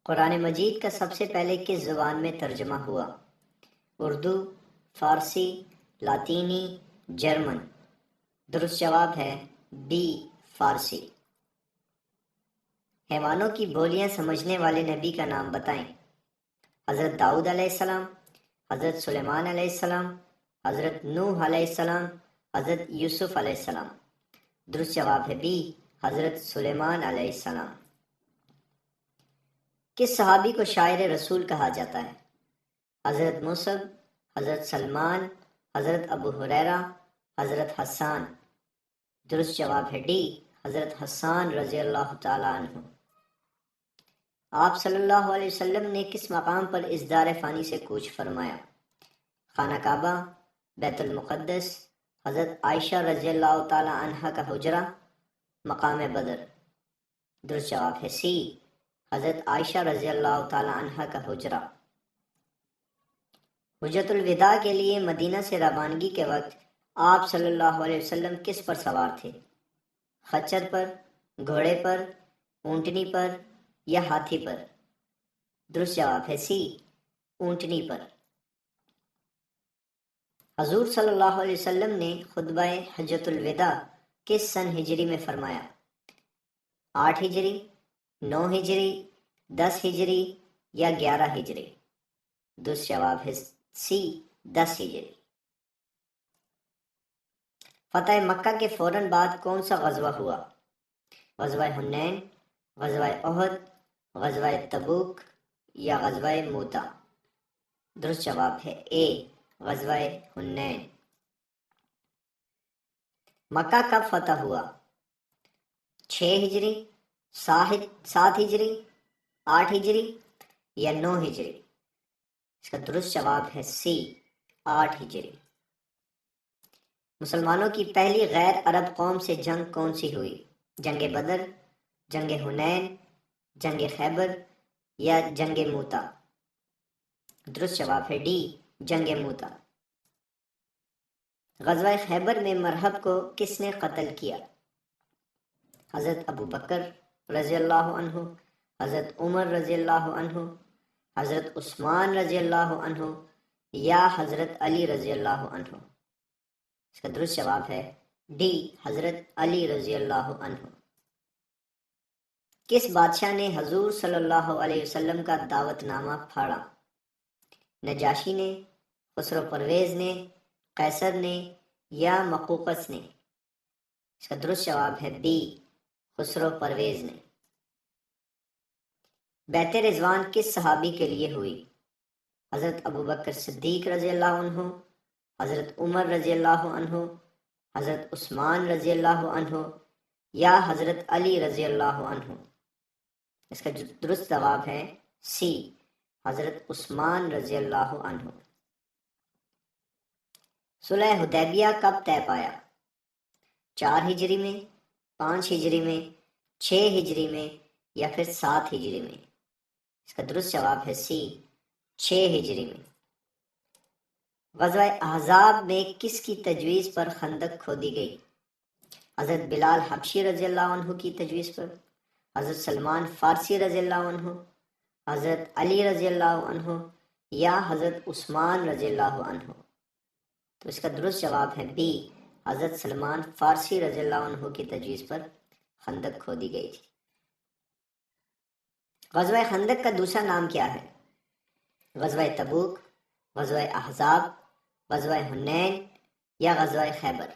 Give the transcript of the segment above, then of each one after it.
قرآن مجید کا سب سے پہلے کس زبان میں ترجمہ ہوا؟ اردو، فارسی، لاطینی، جرمن؟ درست جواب ہے بی، فارسی۔ حیوانوں کی بولیاں سمجھنے والے نبی کا نام بتائیں۔ حضرت داؤد علیہ السلام، حضرت سلیمان علیہ السلام، حضرت نوح علیہ السلام، حضرت یوسف علیہ السلام؟ درست جواب ہے بی، حضرت سلیمان علیہ السلام۔ کس صحابی کو شاعر رسول کہا جاتا ہے؟ حضرت مصعب، حضرت سلمان، حضرت ابو ہریرہ، حضرت حسان؟ درست جواب ہے ڈی، حضرت حسان رضی اللہ تعالیٰ عنہ۔ آپ صلی اللہ علیہ وسلم نے کس مقام پر اس دار فانی سے کوچ فرمایا؟ خانہ کعبہ، بیت المقدس، حضرت عائشہ رضی اللہ تعالیٰ عنہ کا حجرہ، مقام بدر؟ درست جواب ہے سی، حضرت عائشہ رضی اللہ تعالیٰ عنہ کا حجرہ۔ حجۃ الوداع کے لیے مدینہ سے روانگی کے وقت آپ صلی اللہ علیہ وسلم کس پر سوار تھے؟ خچر پر، گھوڑے پر، اونٹنی پر یا ہاتھی پر؟ درست جواب ہے سی، اونٹنی پر۔ حضور صلی اللہ علیہ وسلم نے خطبہ حجۃ الوداع کس سن ہجری میں فرمایا؟ 8 ہجری، 9 ہجری، 10 ہجری یا 11 ہجری؟ درست جواب ہے سی، 10 ہجری۔ فتح مکہ کے فوراً بعد کون سا غزوہ ہوا؟ غزوہ حنین، غزوہ احد، غزوہ تبوک یا غزوہ موتا؟ درست جواب ہے اے، غزوہ حنین۔ مکہ کب فتح ہوا؟ 6 ہجری، 7 ہجری، 8 ہجری یا 9 ہجری؟ اس کا درست جواب ہے سی، 8 ہجری۔ مسلمانوں کی پہلی غیر عرب قوم سے جنگ کون سی ہوئی؟ جنگ بدر، جنگ حنین، جنگ خیبر یا جنگ موتا؟ درست جواب ہے ڈی، جنگ موتا۔ غزوہ خیبر میں مرہب کو کس نے قتل کیا؟ حضرت ابو بکر رضی اللہ عنہ، حضرت عمر رضی اللہ عنہ، حضرت عثمان رضی اللہ عنہ یا حضرت علی رضی اللہ عنہ؟ اس کا درست جواب ہے ڈی، حضرت علی رضی اللہ عنہ۔ کس بادشاہ نے حضور صلی اللہ علیہ وسلم کا دعوت نامہ پھاڑا؟ نجاشی نے، خسرو پرویز نے، قیصر نے یا مقوقس نے؟ اس کا درست جواب ہے بی، خسرو پرویز نے۔ بیعت رضوان کس صحابی کے لیے ہوئی؟ حضرت ابوبکر صدیق رضی اللہ عنہ، حضرت عمر رضی اللہ عنہ، حضرت عثمان رضی اللہ عنہ یا حضرت علی رضی اللہ عنہ؟ اس کا درست جواب ہے سی، حضرت عثمان رضی اللہ عنہ۔ صلح حدیبیہ کب طے پایا؟ 4 ہجری میں، 5 ہجری میں، 6 ہجری میں یا پھر 7 ہجری میں؟ اس کا درست جواب ہے سی، 6 ہجری میں۔ غزوہ احزاب میں کس کی تجویز پر خندق کھودی گئی؟ حضرت بلال حبشی رضی اللہ عنہ کی تجویز پر، حضرت سلمان فارسی رضی اللہ عنہ، حضرت علی رضی اللہ عنہ یا حضرت عثمان رضی اللہ عنہ؟ تو اس کا درست جواب ہے بی، حضرت سلمان فارسی رضی اللہ عنہ کی تجویز پر خندق کھودی گئی تھی۔ غزوہ خندق کا دوسرا نام کیا ہے؟ غزوہ تبوک، غزوہ احزاب، غزوہ حنین یا غزوہ خیبر؟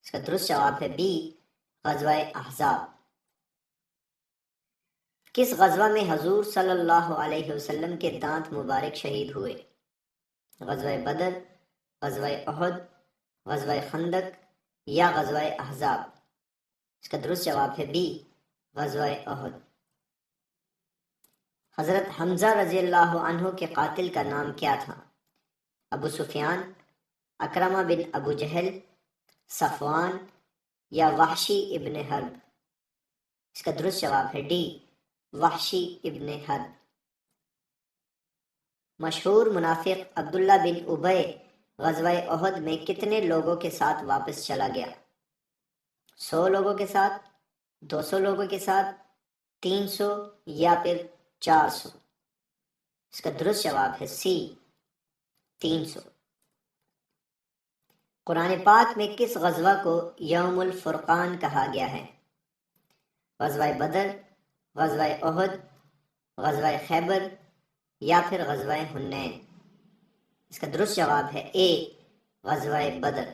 اس کا درست جواب ہے بی، غزوہ احزاب۔ کس غزوہ میں حضور صلی اللہ علیہ وسلم کے دانت مبارک شہید ہوئے؟ غزوہ بدر، غزوہ احد، غزوہ خندق یا غزوہ احزاب؟ اس کا درست جواب ہے بی، غزوہ احد۔ حضرت حمزہ رضی اللہ عنہ کے قاتل کا نام کیا تھا؟ ابو سفیان، اکرمہ بن ابو جہل، صفوان یا وحشی ابن حرب؟ اس کا درست جواب ہے ڈی، وحشی ابن حرب۔ مشہور منافق عبداللہ بن ابی غزوہ احد میں کتنے لوگوں کے ساتھ واپس چلا گیا؟ 100 لوگوں کے ساتھ، 200 لوگوں کے ساتھ، 300 یا پھر 400۔ اس کا درست جواب ہے سی 300۔ قرآن پاک میں کس غزوہ کو یوم الفرقان کہا گیا ہے؟ غزوہ بدر، غزوہ احد، غزوہ خیبر یا پھر غزوہ حنین؟ اس کا درست جواب ہے اے غزوہ بدر۔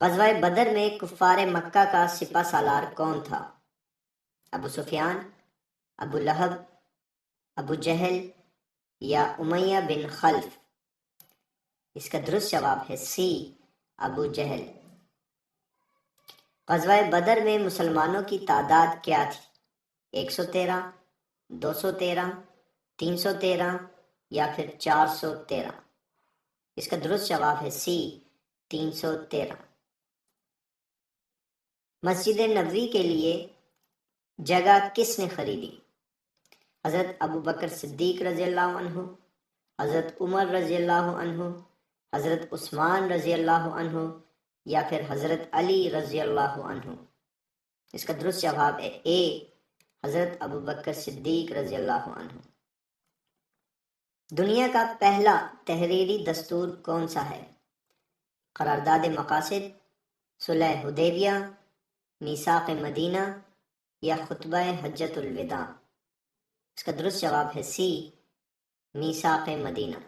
غزوہ بدر میں کفار مکہ کا سپہ سالار کون تھا؟ ابو سفیان، ابو لہب، ابو جہل یا امیہ بن خلف؟ اس کا درست جواب ہے سی ابو جہل۔ غزوہ بدر میں مسلمانوں کی تعداد کیا تھی؟ 113، 213، 313 یا پھر 413؟ اس کا درست جواب ہے سی 313۔ مسجد نبوی کے لیے جگہ کس نے خریدی؟ حضرت ابو بکر صدیق رضی اللہ عنہ، حضرت عمر رضی اللہ عنہ، حضرت عثمان رضی اللہ عنہ یا پھر حضرت علی رضی اللہ عنہ؟ اس کا درست جواب ہے اے حضرت ابو بکر صدیق رضی اللہ عنہ۔ دنیا کا پہلا تحریری دستور کون سا ہے؟ قرارداد مقاصد، صلح حدیبیہ، میثاق مدینہ یا خطبہ حجۃ الوداع؟ اس کا درست جواب ہے سی میثاق مدینہ۔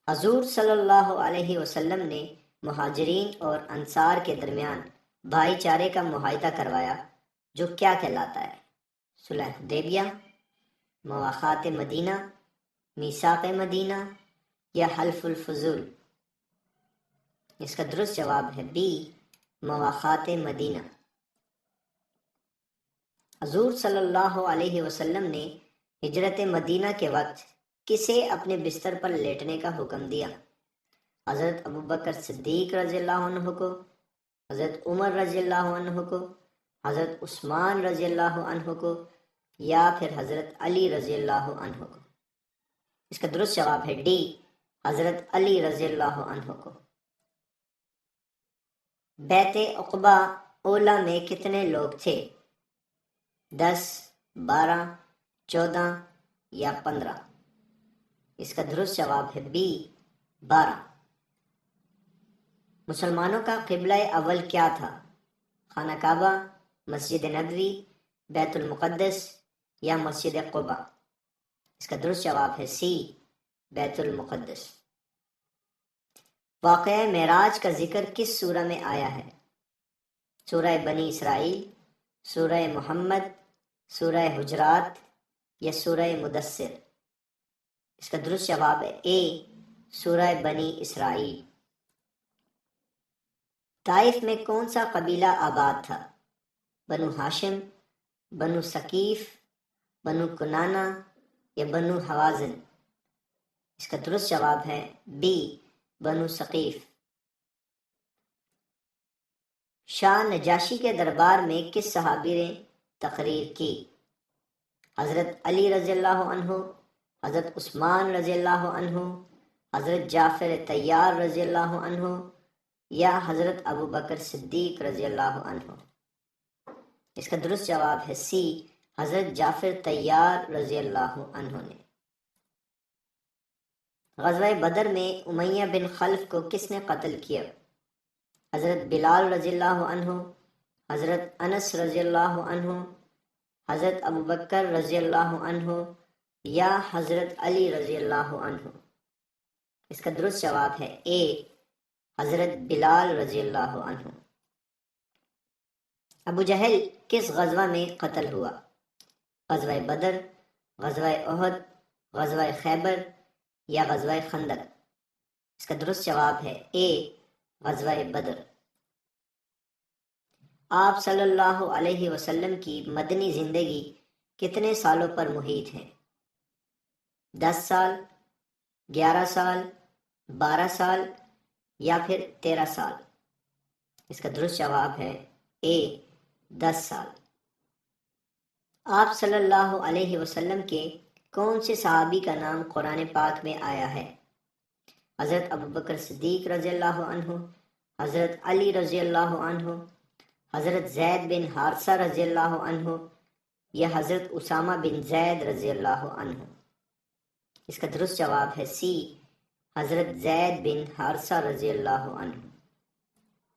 حضور صلی اللہ علیہ وسلم نے مہاجرین اور انصار کے درمیان بھائی چارے کا معاہدہ کروایا جو کیا کہلاتا ہے؟ صلح حدیبیہ، مواخات مدینہ، میثاق مدینہ یا حلف الفضول؟ اس کا درست جواب ہے بی مواخات مدینہ۔ حضور صلی اللہ علیہ وسلم نے ہجرت مدینہ کے وقت کسے اپنے بستر پر لیٹنے کا حکم دیا؟ حضرت ابو بکر صدیق رضی اللہ عنہ کو، حضرت عمر رضی اللہ عنہ کو، حضرت عثمان رضی اللہ عنہ کو یا پھر حضرت علی رضی اللہ عنہ کو؟ اس کا درست جواب ہے ڈی حضرت علی رضی اللہ عنہ کو۔ بیعت عقبہ اولا میں کتنے لوگ تھے؟ 10، 12، 14 یا 15؟ اس کا درست جواب ہے بی 12۔ مسلمانوں کا قبلہ اول کیا تھا؟ خانہ کعبہ، مسجد نبوی، بیت المقدس یا مسجد قباء؟ اس کا درست جواب ہے سی بیت المقدس۔ واقعہ معراج کا ذکر کس سورہ میں آیا ہے؟ سورہ بنی اسرائیل، سورہ محمد، سورہ حجرات یا سورہ مدثر؟ اس کا درست جواب ہے اے سورہ بنی اسرائیل۔ طائف میں کون سا قبیلہ آباد تھا؟ بنو ہاشم، بنو ثقیف، بنو کنانہ یا بنو حوازن؟ اس کا درست جواب ہے بی بنو ثقیف۔ شاہ نجاشی کے دربار میں کس صحابی نے تقریر کی؟ حضرت علی رضی اللہ عنہ، حضرت عثمان رضی اللہ عنہ، حضرت جعفر طیار رضی اللہ عنہ یا حضرت ابو بکر صدیق رضی اللہ عنہ؟ اس کا درست جواب ہے سی حضرت جعفر طیار رضی اللہ عنہ نے۔ غزوہ بدر میں امیہ بن خلف کو کس نے قتل کیا؟ حضرت بلال رضی اللہ عنہ، حضرت انس رضی اللہ عنہ، حضرت ابو بکر رضی اللہ عنہ یا حضرت علی رضی اللہ عنہ؟ اس کا درست جواب ہے اے حضرت بلال رضی اللہ عنہ۔ ابو جہل کس غزوہ میں قتل ہوا؟ غزوہ بدر، غزوہ احد، غزوہ خیبر یا غزوہ خندق؟ اس کا درست جواب ہے اے غزوہ بدر۔ آپ صلی اللہ علیہ وسلم کی مدنی زندگی کتنے سالوں پر محیط ہے؟ 10 سال، 11 سال، 12 سال یا پھر 13 سال؟ اس کا درست جواب ہے اے 10 سال۔ آپ صلی اللہ علیہ وسلم کے کون سے صحابی کا نام قرآن پاک میں آیا ہے؟ حضرت ابو بکر صدیق رضی اللہ عنہ، حضرت علی رضی اللہ عنہ، حضرت زید بن حارثہ رضی اللہ عنہ یا حضرت اسامہ بن زید رضی اللہ عنہ؟ اس کا درست جواب ہے سی، حضرت زید بن حارثہ رضی اللہ عنہ۔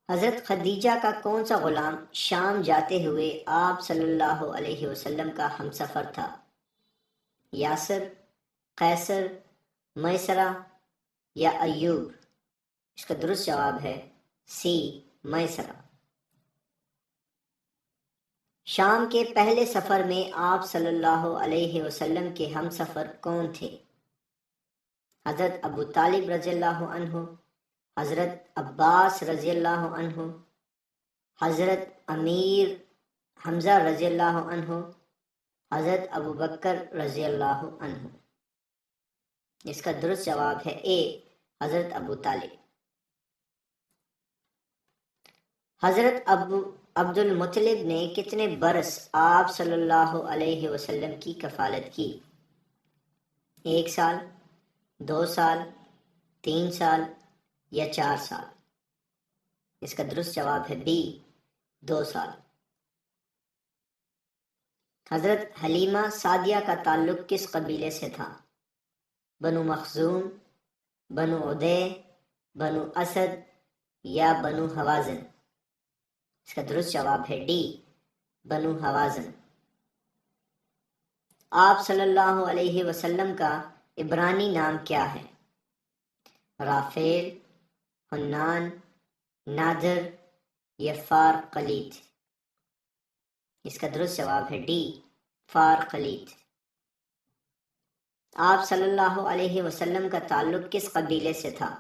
حضرت خدیجہ کا کون سا غلام شام جاتے ہوئے آپ صلی اللہ علیہ وسلم کا ہمسفر تھا؟ یاسر، قیصر، میسرہ یا ایوب؟ اس کا درست جواب ہے سی، میسرہ۔ شام کے پہلے سفر میں آپ صلی اللہ علیہ وسلم کے ہم سفر کون تھے؟ حضرت ابو طالب رضی اللہ عنہ، حضرت عباس رضی اللہ عنہ، حضرت امیر حمزہ رضی اللہ عنہ، حضرت ابو بکر رضی اللہ عنہ؟ اس کا درست جواب ہے اے، حضرت ابو طالب۔ حضرت عبد المطلب نے کتنے برس آپ صلی اللہ علیہ وسلم کی کفالت کی؟ 1 سال، 2 سال، 3 سال یا 4 سال؟ اس کا درست جواب ہے بی، 2 سال۔ حضرت حلیمہ سعدیہ کا تعلق کس قبیلے سے تھا؟ بنو مخزوم، بنو عدی، بنو اسد یا بنو حوازن؟ اس کا درست جواب ہے ڈی، بنو حوازن۔ آپ صلی اللہ علیہ وسلم کا عبرانی نام کیا ہے؟ رافیل، حنان، نادر یا فار قلیت؟ اس کا درست جواب ہے ڈی، فار قلیت۔ آپ صلی اللہ علیہ وسلم کا تعلق کس قبیلے سے تھا؟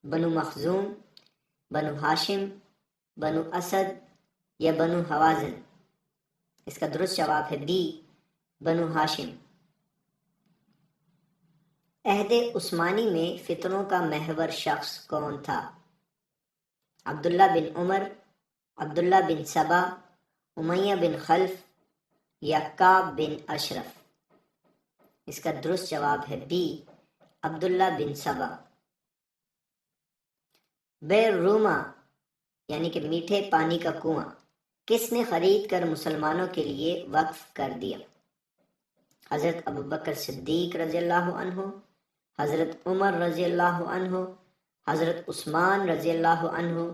بنو مخزوم، بنو ہاشم، بنو اسد یا بنو حوازن؟ اس کا درست جواب ہے بی، بنو ہاشم۔ عہد عثمانی میں فتنوں کا محور شخص کون تھا؟ عبداللہ بن عمر، عبداللہ بن سبا، امیہ بن خلف یا کعب بن اشرف؟ اس کا درست جواب ہے بی، عبداللہ بن سبا۔ بئر روما یعنی کہ میٹھے پانی کا کنواں کس نے خرید کر مسلمانوں کے لیے وقف کر دیا؟ حضرت ابو بکر صدیق رضی اللہ عنہ، حضرت عمر رضی اللہ عنہ، حضرت عثمان رضی اللہ عنہ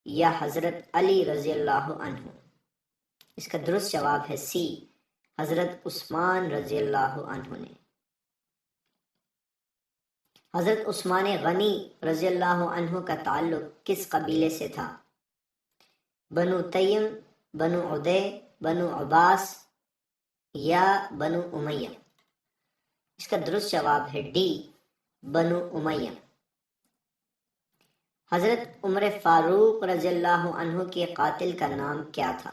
یا حضرت علی رضی اللہ عنہ؟ اس کا درست جواب ہے سی، حضرت عثمان رضی اللہ عنہ نے۔ حضرت عثمان غنی رضی اللہ عنہ کا تعلق کس قبیلے سے تھا؟ بنو تیم، بنو عدی، بنو عباس یا بنو امیہ؟ اس کا درست جواب ہے ڈی، بنو امیہ۔ حضرت عمر فاروق رضی اللہ عنہ کے قاتل کا نام کیا تھا؟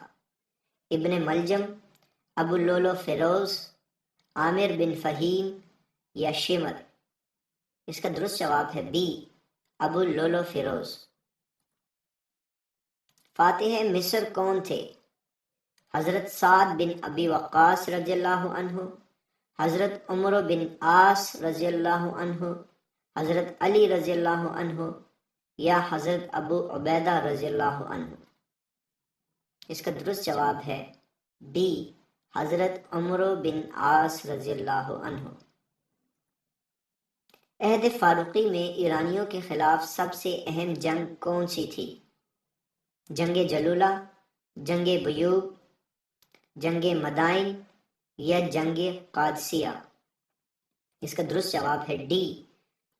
ابن ملجم، ابو لولو فیروز، عامر بن فہیم یا شمر؟ اس کا درست جواب ہے بی، ابو لولو فیروز۔ فاتح مصر کون تھے؟ حضرت سعد بن ابی وقاص رضی اللہ عنہ، حضرت عمرو بن عاص رضی اللہ عنہ، حضرت علی رضی اللہ عنہ یا حضرت ابو عبیدہ رضی اللہ عنہ؟ اس کا درست جواب ہے بی، حضرت عمرو بن عاص رضی اللہ عنہ۔ عہد فاروقی میں ایرانیوں کے خلاف سب سے اہم جنگ کون سی تھی؟ جنگ جلولہ، جنگ بیوب، جنگ مدائن یا جنگ قادسیہ؟ اس کا درست جواب ہے ڈی،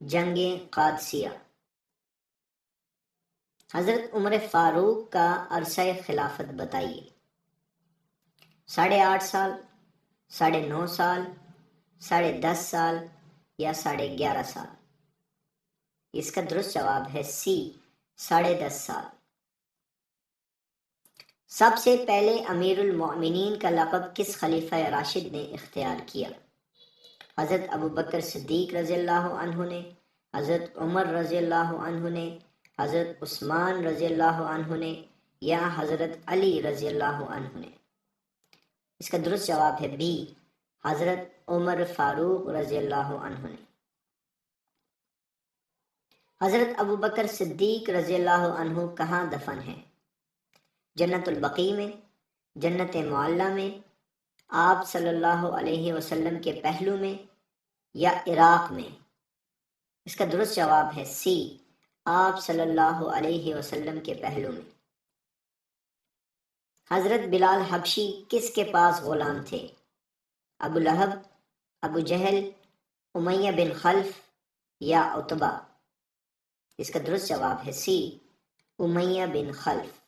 جنگ قادسیہ۔ حضرت عمر فاروق کا عرصہ خلافت بتائیے۔ 8.5 سال، 9.5 سال، 10.5 سال یا 11.5 سال؟ اس کا درست جواب ہے سی، 10.5 سال۔ سب سے پہلے امیر المؤمنین کا لقب کس خلیفہ راشد نے اختیار کیا؟ حضرت ابو بکر صدیق رضی اللہ عنہ نے، حضرت عمر رضی اللہ عنہ نے، حضرت عثمان رضی اللہ عنہ نے یا حضرت علی رضی اللہ عنہ نے؟ اس کا درست جواب ہے بی، حضرت عمر فاروق رضی اللہ عنہ نے۔ حضرت ابو بکر صدیق رضی اللہ عنہ کہاں دفن ہیں؟ جنت البقیع میں، جنت معلیٰ میں، آپ صلی اللہ علیہ وسلم کے پہلو میں، یا عراق میں؟ اس کا درست جواب ہے سی، آپ صلی اللہ علیہ وسلم کے پہلو میں۔ حضرت بلال حبشی کس کے پاس غلام تھے؟ ابو لہب، ابو جہل، امیہ بن خلف یا عتبہ؟ اس کا درست جواب ہے سی، امیہ بن خلف۔